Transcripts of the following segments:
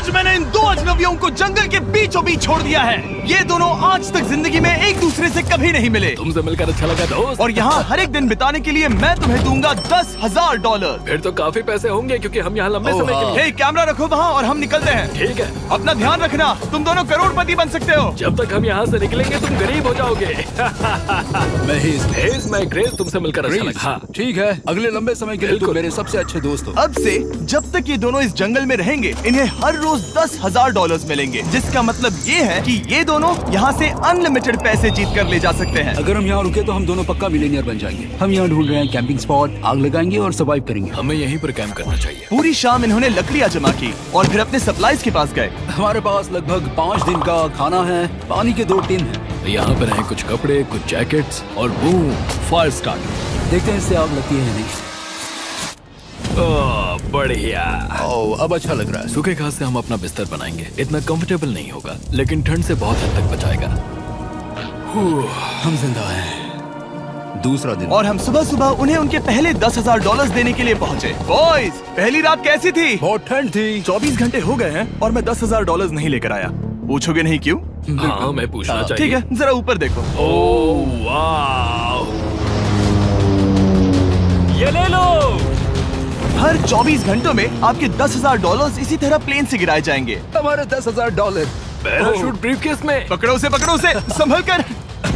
आज मैंने इन दो अजनबियों को जंगल के बीचों बीच छोड़ दिया है। ये दोनों आज तक जिंदगी में एक दूसरे से कभी नहीं मिले। तुमसे मिलकर अच्छा लगा दोस्त। और यहाँ हर एक दिन बिताने के लिए मैं तुम्हें दूंगा $10,000। फिर तो काफी पैसे होंगे क्योंकि हम यहाँ लंबे समय के लिए। हे, कैमरा रखो वहाँ और हम निकलते हैं। ठीक है, अपना ध्यान रखना, तुम दोनों करोड़पति बन सकते हो। जब तक हम यहाँ से निकलेंगे तुम गरीब हो जाओगे। मैं ग्रेस, तुमसे मिलकर अच्छा लगा। हाँ। ठीक है, अगले लंबे समय के लिए तुम मेरे सबसे अच्छे दोस्त हो। अब से जब तक ये दोनों इस जंगल में रहेंगे इन्हें हर रोज $10,000 मिलेंगे, जिसका मतलब ये है कि ये दोनों यहाँ से अनलिमिटेड पैसे जीत कर ले जा सकते हैं। अगर हम यहाँ रुके तो हम दोनों पक्का मिलियनियर बन जाएंगे। हम यहाँ ढूंढ रहे हैं कैंपिंग स्पॉट, आग लगाएंगे और सर्वाइव करेंगे। हमें यहीं पर कैंप करना चाहिए। पूरी शाम इन्होंने लकड़ियाँ जमा की और फिर अपने सप्लाईज के पास गए। हमारे पास लगभग 5 दिन का खाना है, पानी के 2 टिन हैं। यहाँ पर हैं कुछ कपड़े, कुछ जैकेट्स और बूम, फायर स्टार्टर। देखते हैं इससे आग लगती है या नहीं। ओह, बढ़िया। ओह, अब अच्छा लग रहा है। सूखे घास से हम अपना बिस्तर बनाएंगे। इतना कंफर्टेबल नहीं होगा लेकिन ठंड से बहुत हद तक बचाएगा। हम जिंदा हैं। दूसरा दिन और हम सुबह सुबह उन्हें उनके पहले $10,000 देने के लिए पहुँचे। बॉयज, पहली रात कैसी थी? बहुत ठंड थी। 24 घंटे हो गए हैं और मैं $10,000 नहीं लेकर आया। पूछोगे नहीं क्यों? हाँ, मैं पूछना चाहिए। ठीक है, जरा ऊपर देखो। ओह वाह, ये ले लो। हर 24 घंटों में आपके $10,000 इसी तरह प्लेन से गिराए जाएंगे। हमारे $10,000। पैराशूट ब्रीफकेस में। पकड़ो उसे संभल कर।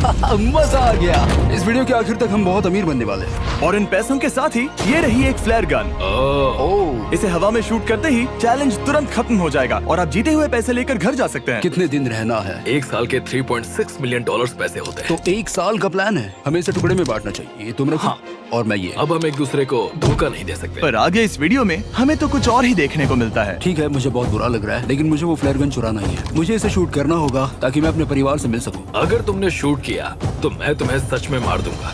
मजा आ गया। इस वीडियो के आखिर तक हम बहुत अमीर बनने वाले हैं। और इन पैसों के साथ ही ये रही एक फ्लेयर गन। ओह, इसे हवा में शूट करते ही चैलेंज तुरंत खत्म हो जाएगा और आप जीते हुए पैसे लेकर घर जा सकते हैं। कितने दिन रहना है? एक साल के $3.6 मिलियन पैसे होते हैं। तो 1 साल का प्लान है। हमें इसे टुकड़े में बांटना चाहिए। ये तुम रखो। हाँ। और मैं ये। अब हम एक दूसरे को धोखा नहीं दे सकते। पर आगे इस वीडियो में हमें तो कुछ और ही देखने को मिलता है। ठीक है, मुझे बहुत बुरा लग रहा है लेकिन मुझे वो फ्लेयर गन चुराना ही है। मुझे इसे शूट करना होगा ताकि मैं अपने परिवार से मिल सकूं। अगर तुमने शूट किया तो मैं तुम्हें सच में मार दूंगा।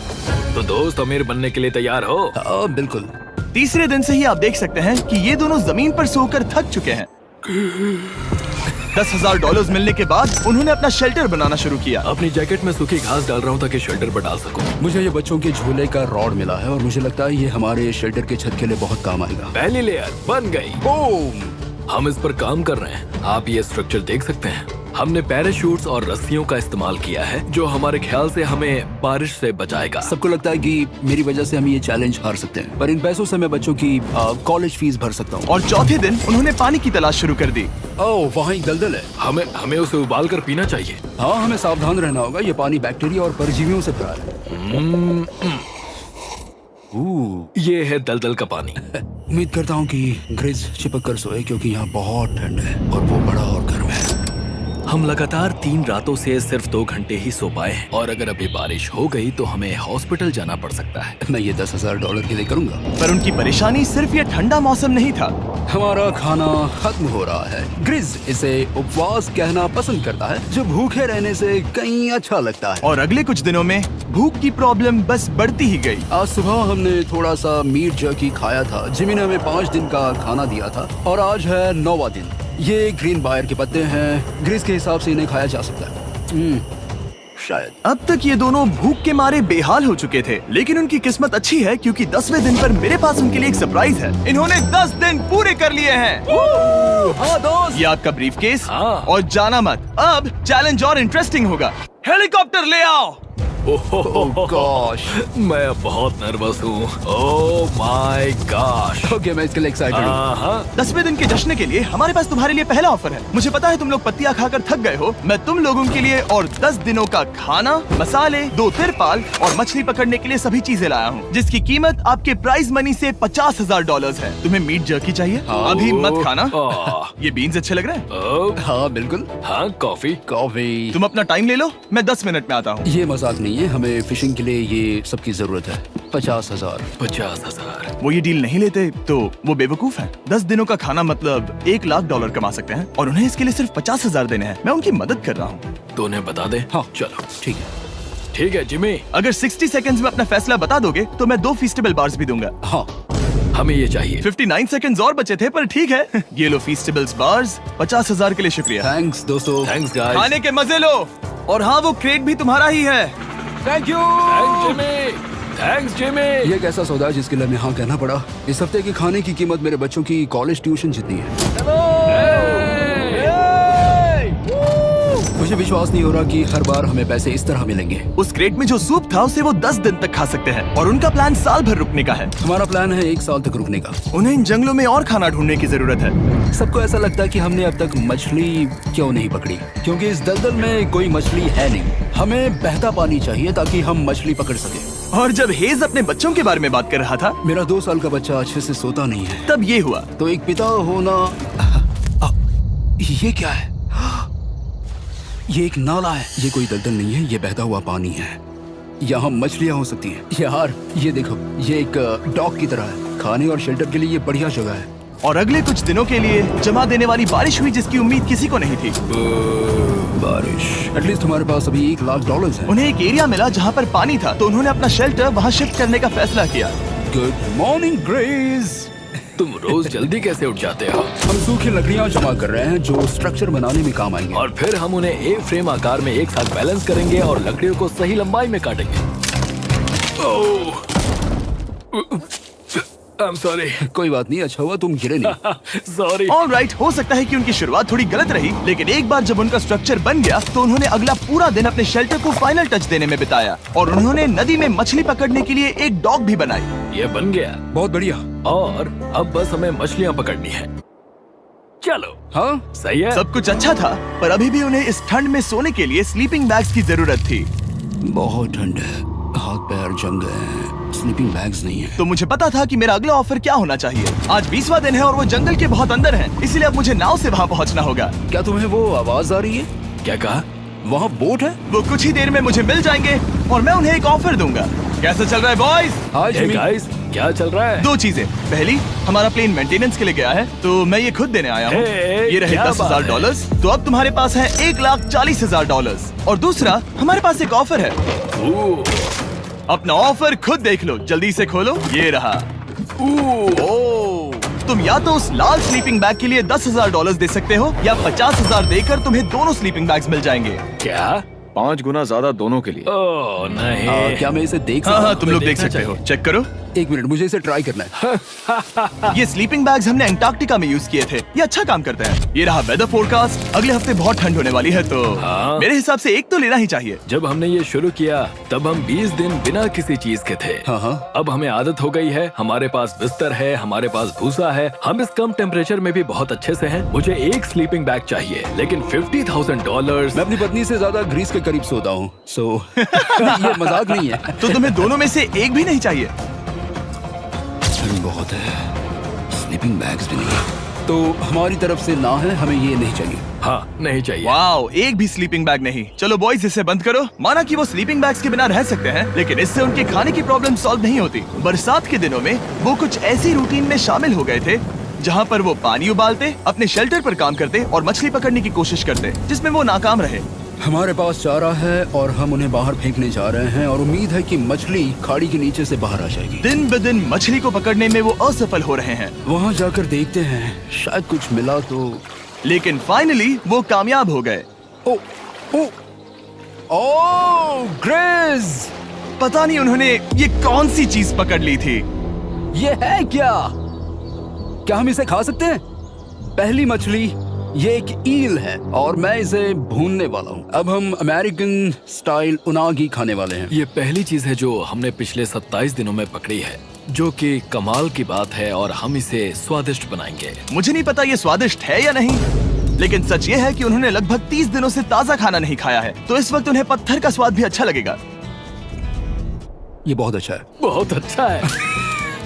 तो दोस्त, अमीर बनने के लिए तैयार हो? हाँ, बिल्कुल। तीसरे दिन से ही आप देख सकते हैं कि ये दोनों जमीन पर सोकर थक चुके हैं। $10,000 मिलने के बाद उन्होंने अपना शेल्टर बनाना शुरू किया। अपनी जैकेट में सूखी घास डाल रहा हूँ ताकि शेल्टर पर डाल सकूं। मुझे ये बच्चों के झूले का रॉड मिला है और मुझे लगता है ये हमारे शेल्टर के छत के लिए बहुत काम आएगा। पहली लेयर बन गई। बूम! हम इस पर काम कर रहे हैं। आप ये स्ट्रक्चर देख सकते हैं। हमने पैराशूट्स और रस्सियों का इस्तेमाल किया है जो हमारे ख्याल से हमें बारिश से बचाएगा। सबको लगता है कि मेरी वजह से हम ये चैलेंज हार सकते हैं, पर इन पैसों से मैं बच्चों की कॉलेज फीस भर सकता हूँ। और चौथे दिन उन्होंने पानी की तलाश शुरू कर दी। ओह, वहाँ एक दलदल है। हमें उसे उबाल कर पीना चाहिए। हाँ, हमें सावधान रहना होगा। ये पानी बैक्टीरिया और परजीवियों से भरा है। ये है दलदल का पानी। उम्मीद करता हूँ कि ग्रिज चिपक कर सोए क्योंकि यहाँ बहुत ठंड है और वो बड़ा और गर्म है। हम लगातार 3 रातों से सिर्फ 2 घंटे ही सो पाए हैं और अगर अभी बारिश हो गई तो हमें हॉस्पिटल जाना पड़ सकता है। मैं ये $10,000 के लिए करूँगा। पर उनकी परेशानी सिर्फ ये ठंडा मौसम नहीं था। हमारा खाना खत्म हो रहा है। ग्रिज इसे उपवास कहना पसंद करता है, जो भूखे रहने से कहीं अच्छा लगता है। और अगले कुछ दिनों में भूख की प्रॉब्लम बस बढ़ती ही गई। आज सुबह हमने थोड़ा सा मीट जर्की खाया था। जिमी ने हमें 5 दिन का खाना दिया था और आज है 9वां दिन। ये ग्रीन बायर के पत्ते हैं। ग्रिज के हिसाब से इन्हें खाया जा सकता है। शायद। अब तक ये दोनों भूख के मारे बेहाल हो चुके थे, लेकिन उनकी किस्मत अच्छी है क्योंकि 10वें दिन पर मेरे पास उनके लिए एक सरप्राइज है। इन्होंने 10 दिन पूरे कर लिए हैं। हाँ दोस्त, ये आपका ब्रीफकेस। हाँ। और जाना मत, अब चैलेंज और इंटरेस्टिंग होगा। हेलीकॉप्टर ले आओ। ओह गॉश, मैं अब बहुत नर्वस हूँ। Oh my gosh. ओके, मैं इसके लिए एक्साइटेड हूँ। 10वें दिन के जश्न के लिए हमारे पास तुम्हारे लिए पहला ऑफर है। मुझे पता है तुम लोग पत्तियां खाकर थक गए हो। मैं तुम लोगों के लिए और 10 दिनों का खाना, मसाले, 2 तिरपाल और मछली पकड़ने के लिए सभी चीजें लाया हूँ, जिसकी कीमत आपके प्राइज मनी से $50,000 है। तुम्हें मीट जर्की चाहिए? अभी मत खाना। ये बीन्स अच्छे लग रहे हैं। हाँ बिल्कुल। हाँ, कॉफी। कॉफी। तुम अपना टाइम ले लो, मैं 10 मिनट में आता हूँ। ये मजाक नहीं है, हमें फिशिंग के लिए ये सबकी जरूरत है। 50,000। 50,000। वो ये डील नहीं लेते तो वो बेवकूफ हैं। 10 दिनों का खाना मतलब $1,00,000 कमा सकते हैं और उन्हें इसके लिए सिर्फ 50,000 देने हैं। मैं उनकी मदद कर रहा हूँ। तो उन्हें बता दे। हाँ चलो ठीक है। ठीक है जिमी। अगर 60 सेकंड्स में अपना फैसला बता दोगे तो मैं 2 फीस्टेबल बार्स भी दूंगा। हाँ, हमें ये चाहिए। 59 सेकंड्स और बचे थे, पर ठीक है। ये लो फीस्टेबल्स बार्स। 50,000 के लिए शुक्रिया। थैंक्स दोस्तों। Thanks guys. खाने के मजे लो। और हाँ, वो क्रेट भी तुम्हारा ही है। Thank you. Thanks Jimmy. Thanks Jimmy. ये एक ऐसा सौदा है जिसके लिए हमें हाँ कहना पड़ा। इस हफ्ते की खाने की कीमत मेरे बच्चों की कॉलेज ट्यूशन जितनी है। विश्वास नहीं हो रहा कि हर बार हमें पैसे इस तरह मिलेंगे। उस क्रेट में जो सूप था उसे वो 10 दिन तक खा सकते हैं और उनका प्लान साल भर रुकने का है। हमारा प्लान है 1 साल तक रुकने का। उन्हें इन जंगलों में और खाना ढूंढने की जरूरत है। सबको ऐसा लगता है कि हमने अब तक मछली क्यों नहीं पकड़ी, क्योंकि इस दलदल में कोई मछली है नहीं। हमें बहता पानी चाहिए ताकि हम मछली पकड़ सके। और जब हेज अपने बच्चों के बारे में बात कर रहा था, मेरा 2 साल का बच्चा अच्छे से सोता नहीं है। तब ये हुआ। तो एक पिता होना, ये क्या है? ये एक नाला है। ये कोई दलदल नहीं है, ये बहता हुआ पानी है। यहाँ मछलियाँ हो सकती हैं। यार ये देखो, ये एक डॉग की तरह है। खाने और शेल्टर के लिए ये बढ़िया जगह है। और अगले कुछ दिनों के लिए जमा देने वाली बारिश हुई जिसकी उम्मीद किसी को नहीं थी। बारिश। एटलीस्ट हमारे पास अभी $1,00,000 है। उन्हें एक एरिया मिला जहाँ पर पानी था, तो उन्होंने अपना शेल्टर वहाँ शिफ्ट करने का फैसला किया। Good morning grace. तुम रोज जल्दी कैसे उठ जाते हो? हम सूखी लकड़ियाँ जमा कर रहे हैं जो स्ट्रक्चर बनाने में काम आएंगे। और फिर हम उन्हें एक फ्रेम आकार में एक साथ बैलेंस करेंगे और लकड़ियों को सही लंबाई में काटेंगे। I'm sorry. कोई बात नहीं, अच्छा हुआ तुम गिरे नहीं। Sorry. ऑलराइट, हो सकता है कि उनकी शुरुआत थोड़ी गलत रही, लेकिन एक बार जब उनका स्ट्रक्चर बन गया तो उन्होंने अगला पूरा दिन अपने शेल्टर को फाइनल टच देने में बिताया और उन्होंने नदी में मछली पकड़ने के लिए एक डॉग भी बनाई। ये बन गया बहुत बढ़िया। और अब बस हमें मछलियाँ पकड़नी है। चलो। हाँ सही है। सब कुछ अच्छा था, पर अभी भी उन्हें इस ठंड में सोने के लिए स्लीपिंग बैग्स की जरूरत थी। बहुत ठंड है, हाथ पैर जम गए हैं, स्लीपिंग बैग्स नहीं है। तो मुझे पता था कि मेरा अगला ऑफर क्या होना चाहिए। आज 20वां दिन है और वो जंगल के बहुत अंदर है, इसलिए अब मुझे नाव से वहाँ पहुँचना होगा। क्या तुम्हें वो आवाज आ रही है? क्या कहा? वहाँ बोट है? वो कुछ ही देर में मुझे मिल जाएंगे और मैं उन्हें एक ऑफर दूंगा। कैसा चल रहा है बॉयज? हाय Hey जिमी। guys, क्या चल रहा है? 2 चीजें। पहली, हमारा प्लेन मेंटेनेंस के लिए गया है, तो मैं ये खुद देने आया हूँ। Hey, ये रहे क्या बात $10,000, तो अब तुम्हारे पास है $1,40,000। और दूसरा, हमारे पास एक ऑफर है। ओह, अपना ऑफर खुद देख लो, जल्दी से खोलो। ये रहा। ओह, तुम या तो उस लाल स्लीपिंग बैग के लिए $10,000 दे सकते हो या 50,000 देकर तुम्हें दोनों स्लीपिंग बैग्स मिल जाएंगे। क्या? 5 गुना ज्यादा दोनों के लिए। ओह नहीं। क्या मैं इसे देख हाँ सकता हाँ, हूँ? तुम लोग देख देखना सकते हो। चाहिए। चेक करो। एक मिनट, मुझे इसे ट्राई करना है। ये स्लीपिंग बैग्स हमने अंटार्कटिका में यूज किए थे। ये अच्छा काम करते हैं। ये रहा वेदर फोरकास्ट। अगले हफ्ते बहुत ठंड होने वाली है, तो हाँ। मेरे हिसाब से एक तो लेना ही चाहिए। जब हमने ये शुरू किया तब हम 20 दिन बिना किसी चीज के थे। हाँ हाँ। अब हमें आदत हो गई है। हमारे पास बिस्तर है, हमारे पास भूसा है। हम इस कम टेम्परेचर में भी बहुत अच्छे से हैं। मुझे एक स्लीपिंग बैग चाहिए, लेकिन $50,000। मैं अपनी पत्नी से ज्यादा ग्रीस के करीब सोता हूँ, सो ये मजाक नहीं है। तो तुम्हें दोनों में से एक भी नहीं चाहिए? ठंड बहुत है, स्लीपिंग बैग्स भी नहीं है। तो हमारी तरफ से ना है, हमें ये नहीं चाहिए। हाँ, नहीं चाहिए। वाओ, एक भी स्लीपिंग बैग नहीं। चलो बॉयज, इसे बंद करो। माना कि वो स्लीपिंग बैग्स के बिना रह सकते हैं, लेकिन इससे उनके खाने की प्रॉब्लम सॉल्व नहीं होती। बरसात के दिनों में वो कुछ ऐसी रूटीन में शामिल हो गए थे जहाँ पर वो पानी उबालते, अपने शेल्टर पर काम करते और मछली पकड़ने की कोशिश करते, जिसमें वो नाकाम रहे। हमारे पास चारा है और हम उन्हें बाहर फेंकने जा रहे हैं और उम्मीद है कि मछली खाड़ी के नीचे से बाहर आ जाएगी। दिन ब दिन मछली को पकड़ने में वो असफल हो रहे हैं, वहाँ जाकर देखते हैं, शायद कुछ मिला तो। लेकिन फाइनली वो कामयाब हो गए। ओ, ओ, ओ, ग्रेस! पता नहीं उन्होंने ये कौन सी चीज पकड़ ली थी। ये है क्या? क्या हम इसे खा सकते हैं? पहली मछली, ये एक ईल है और मैं इसे भूनने वाला हूँ। अब हम अमेरिकन स्टाइल उनागी खाने वाले हैं। ये पहली चीज है जो हमने पिछले 27 दिनों में पकड़ी है, जो कि कमाल की बात है और हम इसे स्वादिष्ट बनाएंगे। मुझे नहीं पता ये स्वादिष्ट है या नहीं, लेकिन सच ये है कि उन्होंने लगभग 30 दिनों से ताजा खाना नहीं खाया है, तो इस वक्त उन्हें पत्थर का स्वाद भी अच्छा लगेगा। ये बहुत अच्छा है। बहुत अच्छा है।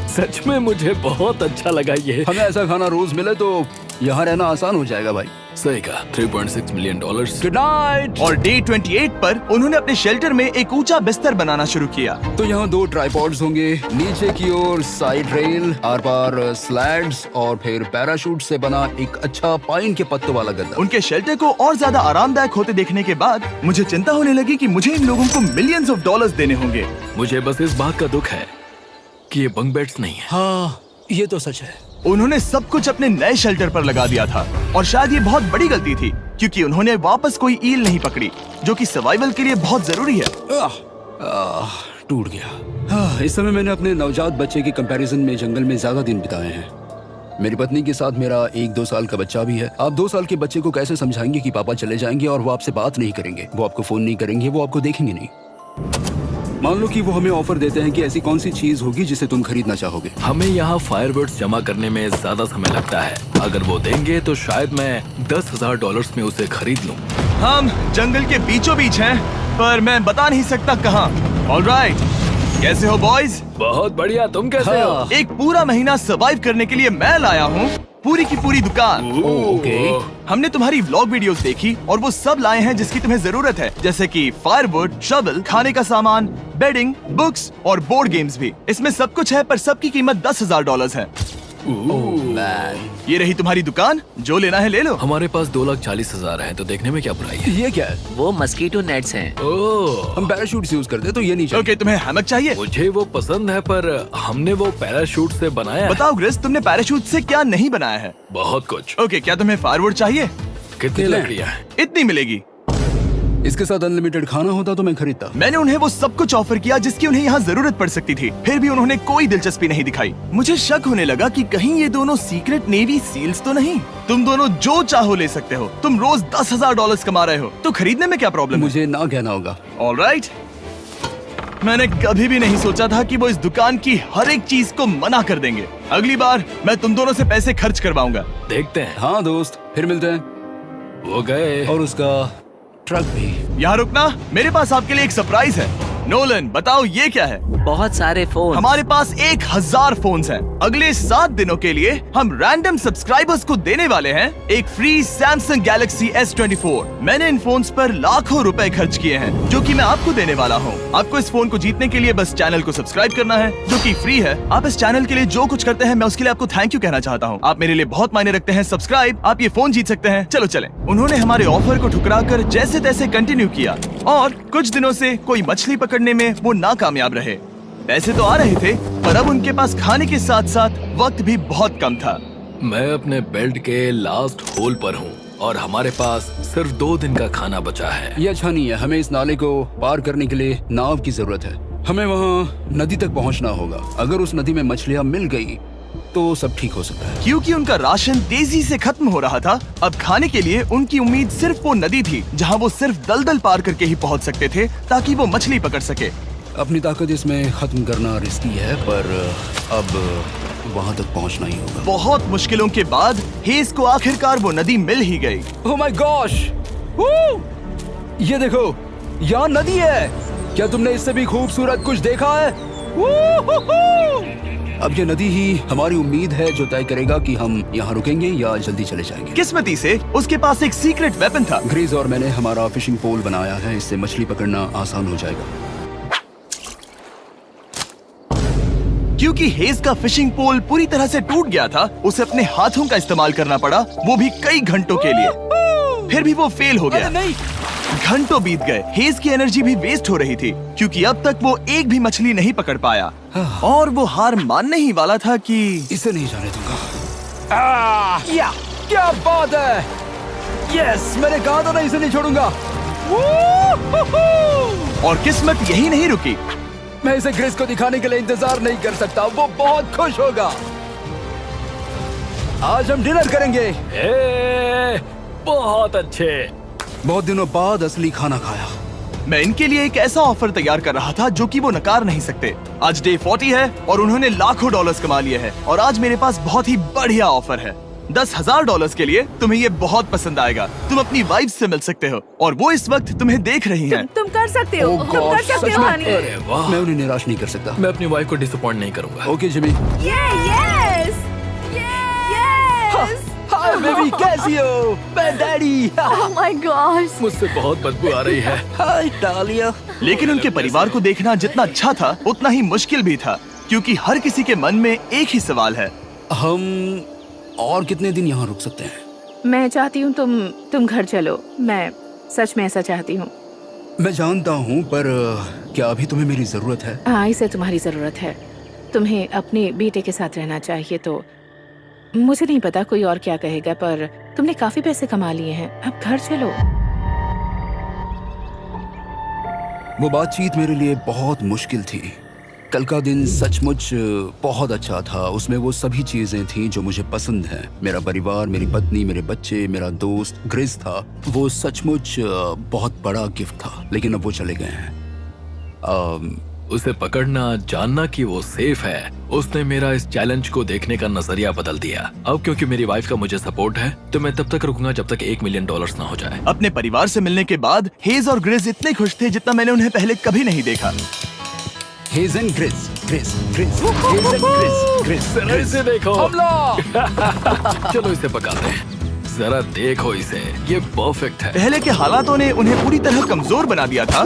सच में मुझे बहुत अच्छा लगा ये। हमें ऐसा खाना रोज मिले तो यहाँ रहना आसान हो जाएगा भाई। सही कहा। $3.6 मिलियन। Good night. और डे 28 पर उन्होंने अपने शेल्टर में एक ऊंचा बिस्तर बनाना शुरू किया। तो यहाँ 2 ट्राइपॉड्स होंगे, नीचे की ओर side rail, are par slides और फिर पैराशूट से बना एक अच्छा पाइन के पत्तों वाला गद्दा। उनके शेल्टर को और ज्यादा आरामदायक होते देखने के बाद मुझे चिंता होने लगी कि मुझे इन लोगों को मिलियंस ऑफ डॉलर्स देने होंगे। मुझे बस इस बात का दुख है कि ये बंक बेड्स नहीं है। हाँ, ये तो सच है। उन्होंने सब कुछ अपने नए शेल्टर पर लगा दिया था और शायद ये बहुत बड़ी गलती थी, क्योंकि उन्होंने वापस कोई ईल नहीं पकड़ी, जो कि सर्वाइवल के लिए बहुत जरूरी है। टूट गया। इस समय मैंने अपने नवजात बच्चे के कंपैरिजन में जंगल में ज्यादा दिन बिताए हैं। मेरी पत्नी के साथ मेरा 1-2 साल का बच्चा भी है। आप 2 साल के बच्चे को कैसे समझाएंगे कि पापा चले जाएंगे और वो आपसे बात नहीं करेंगे, वो आपको फोन नहीं करेंगे, वो आपको देखेंगे नहीं। मान लो कि वो हमें ऑफर देते हैं कि ऐसी कौन सी चीज होगी जिसे तुम खरीदना चाहोगे। हमें यहाँ फायरवर्ड्स जमा करने में ज्यादा समय लगता है। अगर वो देंगे तो शायद मैं $10,000 में उसे खरीद लूँ। हम जंगल के बीचों बीच हैं, पर मैं बता नहीं सकता कहाँ। ऑलराइट, कैसे हो बॉयज? बहुत बढ़िया, तुम कैसे हो? हाँ। एक पूरा महीना सर्वाइव करने के लिए मैं लाया हूँ पूरी की पूरी दुकान। ओके। हमने तुम्हारी व्लॉग वीडियोस देखी और वो सब लाए हैं जिसकी तुम्हें जरूरत है, जैसे कि फायरवुड, शवल, खाने का सामान, बेडिंग, बुक्स और बोर्ड गेम्स भी। इसमें सब कुछ है, पर सबकी कीमत $10,000 है। मैन, ये रही तुम्हारी दुकान, जो लेना है ले लो। हमारे पास 2,40,000 है, तो देखने में क्या बुराई है? ये क्या है? वो मस्कीटो नेट्स हैं। ओह, हम पैराशूट यूज करते हैं तो ये नहीं चाहिए। ओके, तुम्हें हैमक चाहिए? मुझे वो पसंद है, पर हमने वो पैराशूट से बनाया है। बताओ ग्रिस, तुमने पैराशूट से क्या नहीं बनाया है? बहुत कुछ। ओके, क्या तुम्हें फायरवुड चाहिए? कितनी लकड़ियाँ हैं? इतनी मिलेगी। इसके साथ अनलिमिटेड खाना होता तो मैं खरीदता। मैंने उन्हें वो सब कुछ ऑफर किया जिसकी उन्हें यहाँ जरूरत पड़ सकती थी, फिर भी उन्होंने कोई दिलचस्पी नहीं दिखाई। मुझे शक होने लगा कि कहीं ये दोनों सीक्रेट नेवी सील्स तो नहीं। तुम दोनों जो चाहो ले सकते हो। तुम रोज $10,000 कमा रहे हो, तो खरीदने में क्या प्रॉब्लम है? मुझे ना कहना होगा। ऑलराइट, मैंने कभी भी नहीं सोचा था कि वो इस दुकान की हर एक चीज को मना कर देंगे। अगली बार मैं तुम दोनों से पैसे खर्च करवाऊंगा। देखते हैं। हाँ दोस्त, फिर मिलते हैं। वो गए। और उसका ट्रक भी। यहाँ रुकना, मेरे पास आपके लिए एक सरप्राइज है। नोलन, बताओ ये क्या है? बहुत सारे फोन। हमारे पास 1,000 फोन्स हैं। अगले 7 दिनों के लिए हम रैंडम सब्सक्राइबर्स को देने वाले हैं एक फ्री Samsung Galaxy S24। मैंने इन फोन्स पर लाखों रुपए खर्च किए हैं, जो कि मैं आपको देने वाला हूँ। आपको इस फोन को जीतने के लिए बस चैनल को सब्सक्राइब करना है, जो कि फ्री है। आप इस चैनल के लिए जो कुछ करते हैं, मैं उसके लिए आपको थैंक यू कहना चाहता हूँ। आप मेरे लिए बहुत मायने रखते हैं। सब्सक्राइब, आप ये फोन जीत सकते हैं। चलो चलें। उन्होंने हमारे ऑफर को ठुकरा कर जैसे तैसे कंटिन्यू किया, और कुछ दिनों से कोई मछली पकड़ने में वो नाकामयाब रहे। पैसे तो आ रहे थे, पर अब उनके पास खाने के साथ साथ वक्त भी बहुत कम था। मैं अपने बेल्ट के लास्ट होल पर हूँ और हमारे पास सिर्फ 2 दिन का खाना बचा है। ये अच्छा नहीं है। हमें इस नाले को पार करने के लिए नाव की जरूरत है। हमें वहाँ नदी तक पहुँचना होगा। अगर उस नदी में मछलियाँ मिल गई तो सब ठीक हो सकता है। क्योंकि उनका राशन तेजी से खत्म हो रहा था, अब खाने के लिए उनकी उम्मीद सिर्फ वो नदी थी जहाँ वो सिर्फ दलदल पार करके ही पहुँच सकते थे, ताकि वो मछली पकड़ सके। अपनी ताकत इसमें खत्म करना रिस्की है, पर अब वहाँ तक पहुँचना ही होगा। बहुत मुश्किलों के बाद हेज को आखिरकार वो नदी मिल ही गई। Oh my gosh! ये देखो, यहाँ नदी है। क्या तुमने इससे भी खूबसूरत कुछ देखा है? अब ये नदी ही हमारी उम्मीद है जो तय करेगा कि हम यहाँ रुकेंगे या जल्दी चले जाएंगे। किस्मती से उसके पास एक सीक्रेट वेपन था। ग्रीज और मैंने हमारा फिशिंग पोल बनाया है, इससे मछली पकड़ना आसान हो जाएगा। क्योंकि हेज का फिशिंग पोल पूरी तरह से टूट गया था, उसे अपने हाथों का इस्तेमाल करना पड़ा, वो भी कई घंटों के लिए। फिर भी वो फेल हो गया। नहीं, घंटों बीत गए। हेज की एनर्जी भी वेस्ट हो रही थी, क्योंकि अब तक वो एक भी मछली नहीं पकड़ पाया, और वो हार मानने ही वाला था कि इसे नहीं जाने दूंगा। या, क्या बात है! यस, मैंने कहा था ना इसे नहीं छोड़ूंगा। और किस्मत यही नहीं रुकी। मैं इसे ग्रेस को दिखाने के लिए इंतजार नहीं कर सकता। वो बहुत खुश होगा। आज हम डिनर करेंगे। बहुत अच्छे। बहुत दिनों बाद असली खाना खाया। मैं इनके लिए एक ऐसा ऑफर तैयार कर रहा था जो कि वो नकार नहीं सकते। आज डे 40 है और उन्होंने लाखों डॉलर्स कमा लिए हैं, और आज मेरे पास बहुत ही बढ़िया ऑफर है। $10,000 के लिए तुम्हें ये बहुत पसंद आएगा। तुम अपनी वाइफ से मिल सकते हो, और वो इस वक्त तुम्हें देख रही हैं। तुम कर सकते हो। Oh तुम कर gosh, सकते सच हो में? हनी। अरे वाह, मैं उन्हें निराश नहीं कर सकता। मैं अपनी वाइफ को डिसअपॉइंट नहीं करूंगा। Okay Jimmy. Yes hi baby, कैसी हो? मैं डैडी। Oh my God. मुझसे बहुत बदबू आ रही है। हाय डालिया। लेकिन उनके परिवार को देखना जितना अच्छा था, उतना ही मुश्किल भी था, क्योंकि हर किसी के मन में एक ही सवाल है। हम और कितने दिन यहाँ रुक सकते हैं? मैं चाहती हूँ तुम घर चलो। मैं सच में ऐसा चाहती हूँ। मैं जानता हूँ, पर क्या अभी तुम्हें मेरी जरूरत है? हाँ, इसे तुम्हारी जरूरत है। तुम्हें अपने बेटे के साथ रहना चाहिए। तो मुझे नहीं पता कोई और क्या कहेगा, पर तुमने काफी पैसे कमा लिए हैं, अब घर चलो। वो बातचीत मेरे लिए बहुत मुश्किल थी। कल का दिन सचमुच बहुत अच्छा था। उसमें वो सभी चीजें थी जो मुझे पसंद हैं। मेरा परिवार, मेरी पत्नी, मेरे बच्चे, मेरा दोस्त ग्रिस था। वो सचमुच बहुत बड़ा गिफ्ट था, लेकिन अब वो चले गए हैं। उसे पकड़ना, जानना कि वो सेफ है, उसने मेरा इस चैलेंज को देखने का नजरिया बदल दिया। अब क्योंकि मेरी वाइफ का मुझे सपोर्ट है, तो मैं तब तक रुकूंगा जब तक $1 मिलियन ना हो जाए। अपने परिवार से मिलने के बाद हेज और ग्रिस इतने खुश थे जितना मैंने उन्हें पहले कभी नहीं देखा। हेज एंड ग्रिस, ग्रिस, ग्रिस, हेज एंड ग्रिस, ग्रिस, जरा ग्रिस। इसे देखो। हमला! चलो इसे पकाते हैं। जरा देखो इसे, ये परफेक्ट है। पहले के हालातों ने उन्हें पूरी तरह कमजोर बना दिया था,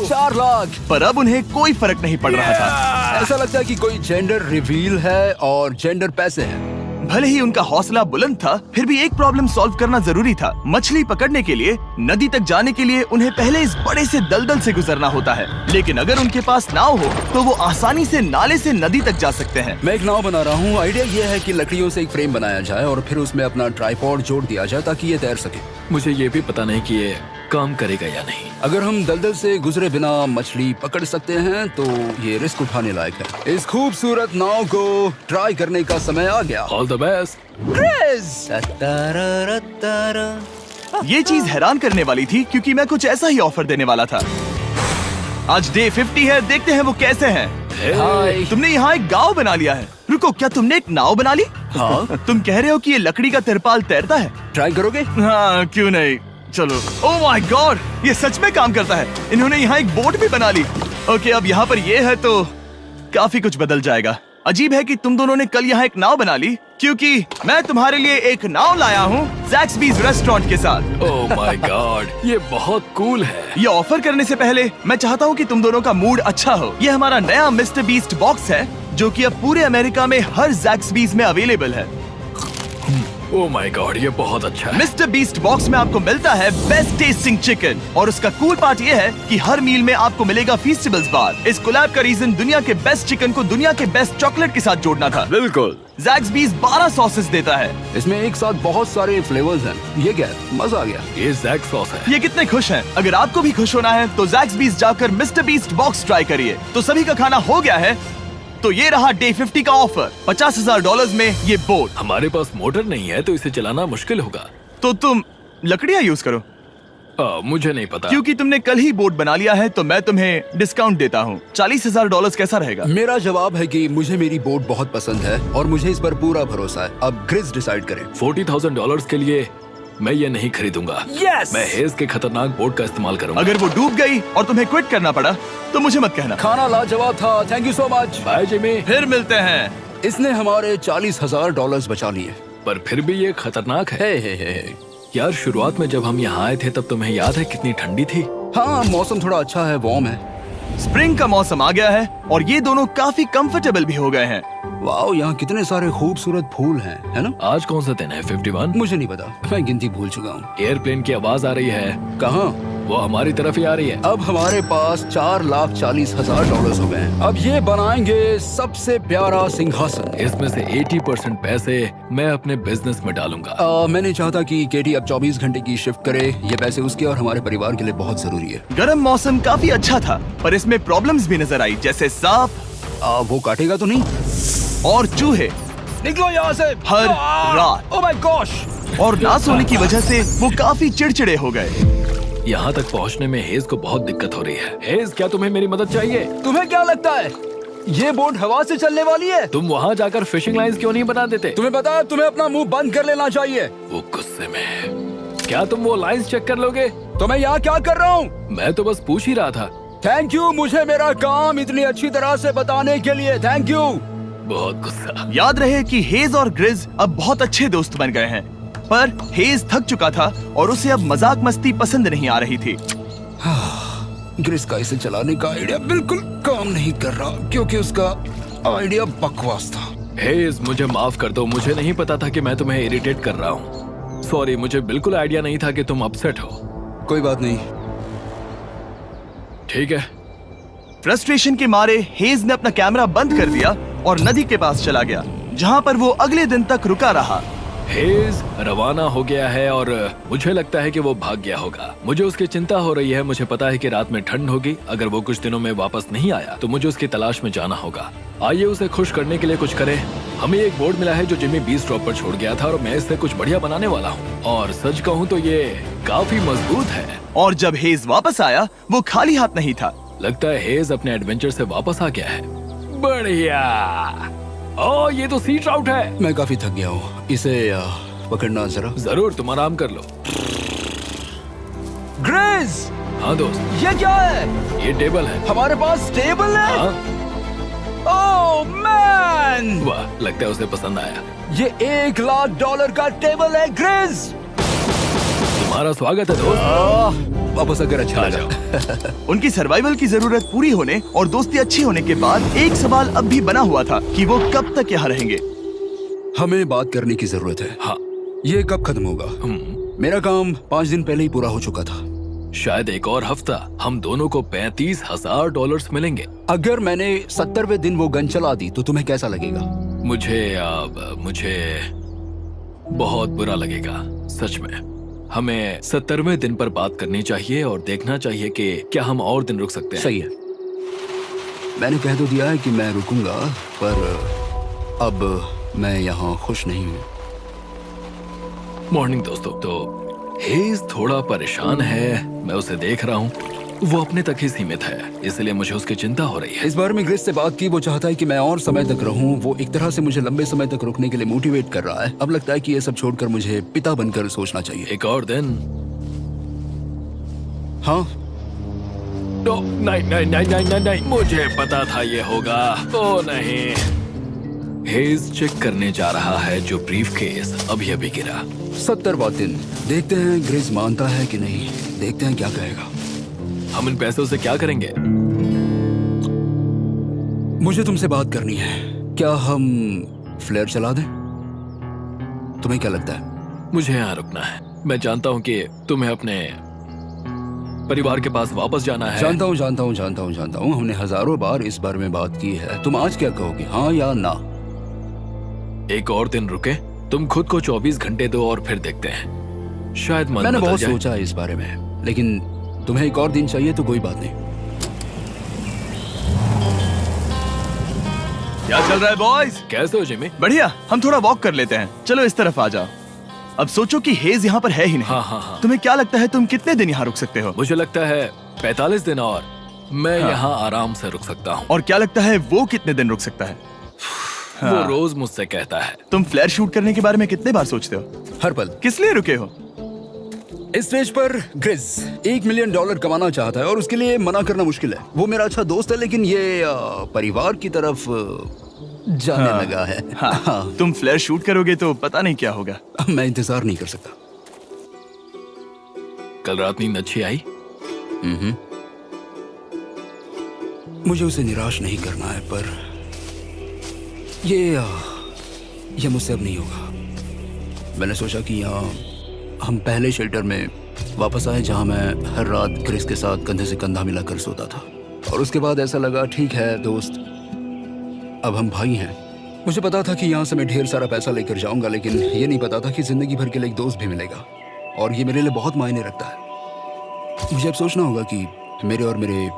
4 लाख। पर अब उन्हें कोई फर्क नहीं पड़ रहा था। ऐसा लगता है कि कोई जेंडर रिवील है और जेंडर पैसे हैं। भले ही उनका हौसला बुलंद था, फिर भी एक प्रॉब्लम सॉल्व करना जरूरी था। मछली पकड़ने के लिए नदी तक जाने के लिए उन्हें पहले इस बड़े से दलदल से गुजरना होता है, लेकिन अगर उनके पास नाव हो तो वो आसानी से नाले से नदी तक जा सकते हैं। मैं एक नाव बना रहा हूँ। आइडिया ये है कि लकड़ियों से एक फ्रेम बनाया जाए और फिर उसमें अपना ट्राइपॉड जोड़ दिया जाए ताकि ये तैर सके। मुझे ये भी पता नहीं कि ये काम करेगा या नहीं। अगर हम दलदल से गुजरे बिना मछली पकड़ सकते हैं तो ये रिस्क उठाने लायक है। इस खूबसूरत नाव को ट्राई करने का समय आ गया। All the best. ये चीज हैरान करने वाली थी क्योंकि मैं कुछ ऐसा ही ऑफर देने वाला था। आज डे 50 है, देखते हैं वो कैसे हैं। हाय। तुमने यहाँ एक गांव बना लिया है। रुको, क्या तुमने एक नाव बना ली? हाँ। तुम कह रहे हो कि ये लकड़ी का तिरपाल तैरता है? ट्राई करोगे? हाँ, क्यों नहीं। चलो। ओह माय गॉड, ये सच में काम करता है। इन्होंने यहाँ एक बोट भी बना ली। ओके, अब यहाँ पर ये है तो काफी कुछ बदल जाएगा। अजीब है कि तुम दोनों ने कल यहाँ एक नाव बना ली, क्योंकि मैं तुम्हारे लिए एक नाव लाया हूँ ज़ैक्सबीज़ रेस्टोरेंट के साथ। ओह माय गॉड, ये बहुत कूल है। ये ऑफर करने से पहले मैं चाहता हूँ कि तुम दोनों का मूड अच्छा हो। ये हमारा नया मिस्टर बीस्ट बॉक्स है, जो कि अब पूरे अमेरिका में हर ज़ैक्सबीज़ में अवेलेबल है। ओह माय गॉड, ये बहुत अच्छा है। मिस्टर बीस्ट बॉक्स में आपको मिलता है बेस्ट टेस्टिंग चिकन, और उसका कूल पार्ट ये है कि हर मील में आपको मिलेगा फीस्टेबल्स बार। इस कोलैब का रीजन दुनिया के बेस्ट चिकन को दुनिया के बेस्ट चॉकलेट के साथ जोड़ना था। बिल्कुल। ज़ैक्सबीज़ 12 सॉसेस देता है। इसमें एक साथ बहुत सारे फ्लेवर्स हैं। ये क्या है? मजा आ गया। ये जैक सॉस है। ये कितने खुश हैं। अगर आपको भी खुश होना है तो ज़ैक्सबीज़ जाकर मिस्टर बीस्ट बॉक्स ट्राई करिए। तो सभी का खाना हो गया है, तो ये रहा डे 50 का ऑफर। $50,000 में ये बोट। हमारे पास मोटर नहीं है तो इसे चलाना मुश्किल होगा। तो तुम लकड़ियाँ यूज करो। मुझे नहीं पता। क्योंकि तुमने कल ही बोट बना लिया है तो मैं तुम्हें डिस्काउंट देता हूँ। $40,000 कैसा रहेगा? मेरा जवाब है कि मुझे मेरी बोट बहुत पसंद है और मुझे इस पर पूरा भरोसा है। अब ग्रिस डिसाइड करें। $40,000 के लिए मैं ये नहीं खरीदूंगा। Yes! मैं हेज के खतरनाक बोट का इस्तेमाल करूंगा। अगर वो डूब गई और तुम्हें क्विट करना पड़ा तो मुझे मत कहना। खाना लाजवाब था। Thank you so much. Bye Jimmy. फिर मिलते हैं। इसने हमारे $40,000 बचा लिए। पर फिर भी ये खतरनाक है। हे। यार, शुरुआत में जब हम यहाँ आए थे तब तुम्हें याद है कितनी ठंडी थी? हाँ, मौसम थोड़ा अच्छा है, वार्म है। स्प्रिंग का मौसम आ गया है और ये दोनों काफी कंफर्टेबल भी हो गए हैं। वाओ, यहाँ कितने सारे खूबसूरत फूल हैं, है ना? आज कौन सा दिन है? 51? मुझे नहीं पता, मैं गिनती भूल चुका हूँ। एयरप्लेन की आवाज आ रही है। कहाँ? वो हमारी तरफ ही आ रही है। अब हमारे पास $4,40,000 हो गए हैं। अब ये बनाएंगे सबसे प्यारा सिंहासन। इसमें से 80% पैसे मैं अपने बिजनेस में डालूंगा। मैं नहीं चाहता कि केटी अब 24 घंटे की शिफ्ट करे। ये पैसे उसके और हमारे परिवार के लिए बहुत जरूरी है। गर्म मौसम काफी अच्छा था, पर इसमें प्रॉब्लम्स भी नजर आई, जैसे सांप वो काटेगा तो नहीं? और चूहे निकलो यहाँ से हर रात। Oh my gosh. और ना सोने की वजह से वो काफी चिड़चिड़े हो गए। यहाँ तक पहुँचने में हेज को बहुत दिक्कत हो रही है। हेज, क्या तुम्हें मेरी मदद चाहिए? तुम्हें क्या लगता है ये बोट हवा से चलने वाली है? तुम वहाँ जाकर फिशिंग लाइंस क्यों नहीं बना देते? तुम्हें पता है, तुम्हें अपना मुंह बंद कर लेना चाहिए। वो गुस्से में है। क्या तुम वो लाइंस चेक कर लोगे? तो मैं यहाँ क्या कर रहा हूँ? मैं तो बस पूछ ही रहा था। थैंक यू मुझे मेरा काम इतनी अच्छी तरह से बताने के लिए। Thank you. बहुत गुस्सा। याद रहे कि हेज और ग्रिज अब बहुत अच्छे दोस्त बन गए हैं, पर हेज थक चुका था और उसे अब मजाक मस्ती पसंद नहीं आ रही थी। ग्रिस का इसे चलाने का आइडिया बिल्कुल काम नहीं कर रहा क्योंकि उसका आइडिया बकवास था। हेज, मुझे माफ कर दो। मुझे नहीं पता था कि मैं तुम्हें इरिटेट कर रहा हूँ। सॉरी, मुझे बिल्कुल आइडिया नहीं था कि तुम अपसेट हो। कोई बात नहीं। ठीक है। फ्रस्ट्रेशन के मारे हेज ने अपना कैमरा बंद कर दिया और नदी के पास चला गया, जहाँ पर वो अगले दिन तक रुका रहा। हेज रवाना हो गया है और मुझे लगता है कि वो भाग गया होगा। मुझे उसकी चिंता हो रही है। मुझे पता है कि रात में ठंड होगी। अगर वो कुछ दिनों में वापस नहीं आया तो मुझे उसकी तलाश में जाना होगा। आइए उसे खुश करने के लिए कुछ करें। हमें एक बोर्ड मिला है जो जिमी बीस ड्रॉप पर छोड़ गया था और मैं इससे कुछ बढ़िया बनाने वाला हूँ। और सच कहूँ तो ये काफी मजबूत है। और जब हेज वापस आया वो खाली हाथ नहीं था। लगता है हेज अपने एडवेंचर से वापस आ गया है। बढ़िया। ओ, ये तो सी ट्राउट है। मैं काफी थक गया हूँ, इसे पकड़ना जरा। जरूर, तुम आराम कर लो। ग्रिज, हाँ दोस्त, ये क्या है? ये टेबल है। हमारे पास टेबल है। हाँ, ओह मैन, वाह, लगता है उसे पसंद आया। ये $1,00,000 का टेबल है ग्रिज। तुम्हारा स्वागत है दोस्त। वापस अगर अच्छा आ लगा। जाओ। उनकी सर्वाइवल की जरूरत पूरी होने और दोस्ती अच्छी होने के बाद एक सवाल अब भी बना हुआ था कि वो कब तक यहाँ रहेंगे। हमें बात करने की जरूरत है। हाँ, ये कब खत्म होगा? मेरा काम 5 दिन पहले ही पूरा हो चुका था। शायद एक और हफ्ता। हम दोनों को $35,000 मिलेंगे। अगर मैंने 70वें दिन वो गन चला दी तो तुम्हें कैसा लगेगा? मुझे बहुत बुरा लगेगा, सच में। हमें 70वें दिन पर बात करनी चाहिए और देखना चाहिए कि क्या हम और दिन रुक सकते हैं। सही है। मैंने कह तो दिया है कि मैं रुकूंगा, पर अब मैं यहाँ खुश नहीं हूँ। मॉर्निंग दोस्तों। तो हेज थोड़ा परेशान है, मैं उसे देख रहा हूँ। वो अपने तक ही सीमित है, इसलिए मुझे उसकी चिंता हो रही है। इस बार में ग्रेस से बात की, वो चाहता है कि मैं और समय तक रहूं। वो एक तरह से मुझे लंबे समय तक रुकने के लिए मोटिवेट कर रहा है। अब लगता है कि ये सब छोड़कर मुझे पिता बनकर सोचना चाहिए। एक और दिन। हाँ, नहीं, मुझे पता था ये होगा। ओ नहीं। हेज चेक करने जा रहा है जो ब्रीफकेस अभी अभी गिरा। 70वां दिन। देखते हैं ग्रेस मानता है कि नहीं। देखते हैं क्या कहेगा। हम इन पैसों से क्या करेंगे? मुझे तुमसे बात करनी है। क्या हम फ्लेयर चला दें? तुम्हें क्या लगता है? मुझे यहाँ रुकना है। मैं जानता हूँ कि तुम्हें अपने परिवार के पास वापस जाना है। जानता हूँ। हमने हजारों बार इस बारे में बात की है। तुम आज क्या कहोगे, हाँ या ना? एक और दिन रुके। तुम खुद को 24 घंटे दो और फिर देखते हैं। शायद मन मैंने बदल बहुत जाए। सोचा है इस बारे में, लेकिन तुम्हें एक और दिन चाहिए तो कोई बात नहीं। क्या चल रहा है बॉयज? कैसे हो जिमी? बढ़िया। हम थोड़ा वॉक कर लेते हैं। चलो इस तरफ आ जाओ। अब सोचो कि हेज यहाँ पर है ही नहीं। हाँ। तुम्हें क्या लगता है तुम कितने दिन यहाँ रुक सकते हो? मुझे लगता है 45 दिन और मैं हाँ। यहाँ आराम से रुक सकता हूँ। और क्या लगता है वो कितने दिन रुक सकता है? वो रोज मुझसे कहता है। तुम फ्लेयर शूट करने के बारे में कितने बार सोचते हो? हर पल। किस लिए रुके हो? इस स्टेज पर ग्रिज $1 मिलियन कमाना चाहता है और उसके लिए मना करना मुश्किल है। वो मेरा अच्छा दोस्त है, लेकिन ये परिवार की तरफ जाने लगा है। हाँ। तुम फ्लेयर शूट करोगे तो पता नहीं क्या होगा। मैं इंतजार नहीं कर सकता। कल रात नींद अच्छी आई? मुझे उसे निराश नहीं करना है, पर ये मुझसे अब नहीं होगा। मैंने सोचा कि यहाँ हम पहले शेल्टर में वापस आए जहाँ मैं हर रात ग्रेस के साथ कंधे से कंधा मिलाकर सोता था। और उसके बाद ऐसा लगा, ठीक है दोस्त, अब हम भाई हैं। मुझे पता था कि यहाँ से मैं ढेर सारा पैसा लेकर जाऊंगा, लेकिन ये नहीं पता था कि जिंदगी भर के लिए एक दोस्त भी मिलेगा। और ये मेरे लिए बहुत मायने रखता है। मुझे अब सोचना होगा कि मेरे और मेरे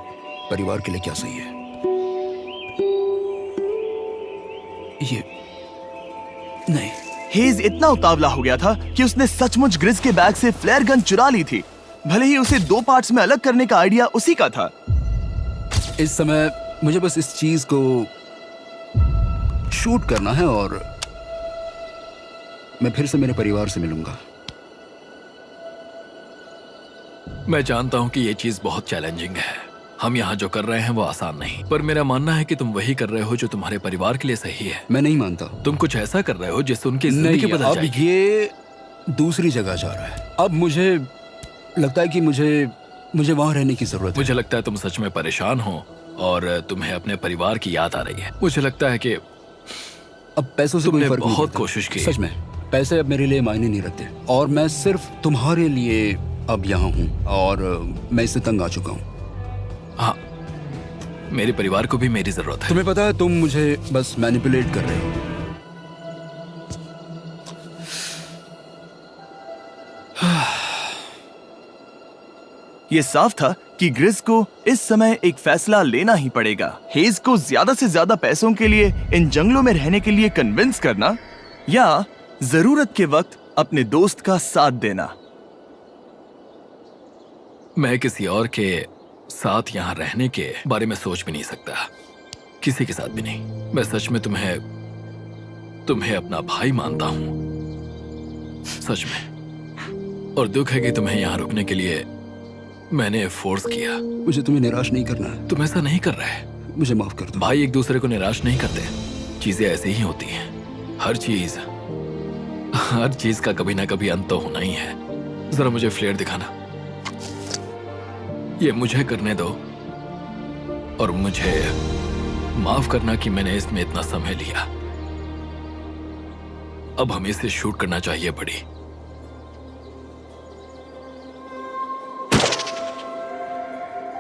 परिवार के लिए क्या सही है। ये नहीं। हेज इतना उतावला हो गया था कि उसने सचमुच ग्रिज के बैग से फ्लेयर गन चुरा ली थी। भले ही उसे 2 पार्ट्स में अलग करने का आइडिया उसी का था। इस समय मुझे बस इस चीज को शूट करना है और मैं फिर से मेरे परिवार से मिलूंगा। मैं जानता हूँ कि ये चीज बहुत चैलेंजिंग है। हम यहाँ जो कर रहे हैं वो आसान नहीं, पर मेरा मानना है कि तुम वही कर रहे हो जो तुम्हारे परिवार के लिए सही है। मैं नहीं मानता। तुम कुछ ऐसा कर रहे हो जिससे उनकी जिंदगी नहीं, बदल अब जाएगी। ये दूसरी जगह जा रहा है। अब मुझे लगता है कि मुझे वहां रहने की जरूरत है। मुझे लगता है तुम सच में परेशान हो और तुम्हें अपने परिवार की याद आ रही है। मुझे लगता है कि अब पैसों से कोई तुमने फर्क नहीं बहुत पड़ता। कोशिश की। सच में पैसे अब मेरे लिए मायने नहीं रखते और मैं सिर्फ तुम्हारे लिए अब यहाँ हूँ और मैं इससे तंग आ चुका हूँ। हाँ, मेरे परिवार को भी मेरी जरूरत है। तुम्हें पता है, तुम मुझे बस मैनिपुलेट कर रहे हो। ये साफ था कि ग्रिस को इस समय एक फैसला लेना ही पड़ेगा। हेज को ज्यादा से ज्यादा पैसों के लिए इन जंगलों में रहने के लिए कन्विंस करना, या जरूरत के वक्त अपने दोस्त का साथ देना। मैं किसी और के साथ यहाँ रहने के बारे में सोच भी नहीं सकता, किसी के साथ भी नहीं। मैं सच में तुम्हें अपना भाई मानता हूँ, सच में। और दुख है कि तुम्हें यहाँ रुकने के लिए मैंने फोर्स किया। मुझे तुम्हें निराश नहीं करना है। तुम ऐसा नहीं कर रहे। मुझे माफ कर दो। भाई एक दूसरे को निराश नहीं करते, चीजें ऐसे ही होती हैं। हर चीज का कभी ना कभी अंत तो होना ही है। जरा मुझे फ्लेयर दिखाना, ये मुझे करने दो, और मुझे माफ करना कि मैंने इसमें इतना समय लिया। अब हमें इसे शूट करना चाहिए बड़ी।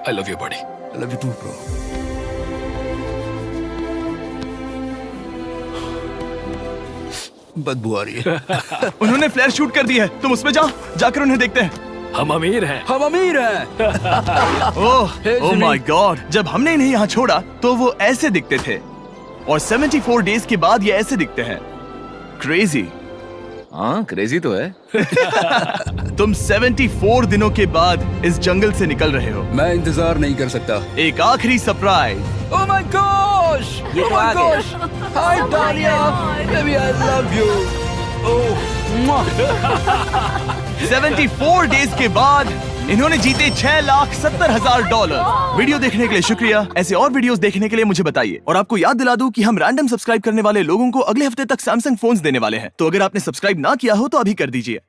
I love you, buddy. I love you too, bro. बदबू आ रही है। उन्होंने फ्लेयर शूट कर दी है, तुम उसमें जाओ, जाकर उन्हें देखते हैं। हम अमीर हैं। हम अमीर हैं। ओह माय गॉड, जब हमने इन्हें यहाँ छोड़ा तो वो ऐसे दिखते थे, और 74 डेज के बाद ये ऐसे दिखते हैं। क्रेजी। हाँ, क्रेजी तो है। तुम 74 दिनों के बाद इस जंगल से निकल रहे हो। मैं इंतजार नहीं कर सकता। एक आखिरी सरप्राइज। Oh my gosh! ये तो आ गया। Hi, Dahlia. Baby, I love you. Oh, mwah. 74 days के बाद इन्होंने जीते $6,70,000। वीडियो देखने के लिए शुक्रिया। ऐसे और वीडियोस देखने के लिए मुझे बताइए। और आपको याद दिला दूं कि हम रैंडम सब्सक्राइब करने वाले लोगों को अगले हफ्ते तक सैमसंग फोन्स देने वाले हैं। तो अगर आपने सब्सक्राइब ना किया हो तो अभी कर दीजिए।